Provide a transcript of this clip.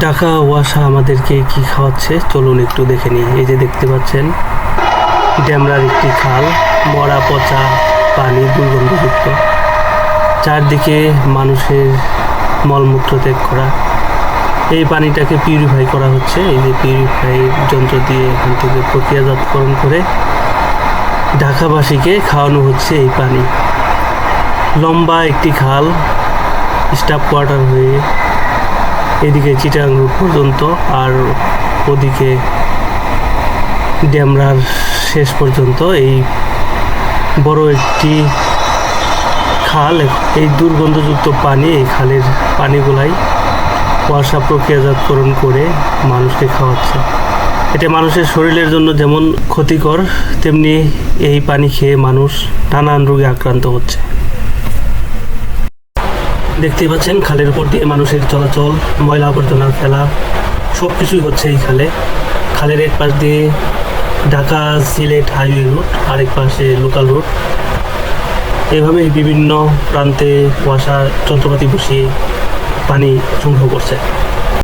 ঢাকা ওয়াসা আমাদেরকে কি খাওয়াচ্ছে চলুন একটু দেখে নিই। এই যে দেখতে পাচ্ছেন ড্যামরার একটি খাল, মরা পচা পানি, দুর্গন্ধযুক্ত, চারদিকে মানুষের মলমূত্র ত্যাগ করা। এই পানিটাকে পিউরিফাই করা হচ্ছে, এই যে পিউরিফাই যন্ত্র দিয়ে এখান থেকে প্রক্রিয়াজাতকরণ করে ঢাকাবাসীকে খাওয়ানো হচ্ছে এই পানি। লম্বা একটি খাল, স্টাফ কোয়ার্টার হয়ে এদিকে চিটাগাং রোড পর্যন্ত, আর ওদিকে ড্যামরার শেষ পর্যন্ত এই বড় একটি খাল। এই দুর্গন্ধযুক্ত পানি, এই খালের পানিগুলাই ওয়াসা প্রক্রিয়াজাতকরণ করে মানুষকে খাওয়াচ্ছে। এটা মানুষের শরীরের জন্য যেমন ক্ষতিকর, তেমনি এই পানি খেয়ে মানুষ নানান রোগে আক্রান্ত হচ্ছে। দেখতে পাচ্ছেন খালের উপর দিয়ে মানুষের চলাচল, ময়লা আবর্জনা ফেলা, সব কিছুই হচ্ছে এই খালে। খালের এক পাশ দিয়ে ঢাকা সিলেট হাইওয়ে রুট, আরেক পাশে লোকাল রুট। এভাবে বিভিন্ন প্রান্তে ওয়াসা যন্ত্রপাতি বসিয়ে পানি সংগ্রহ করছে।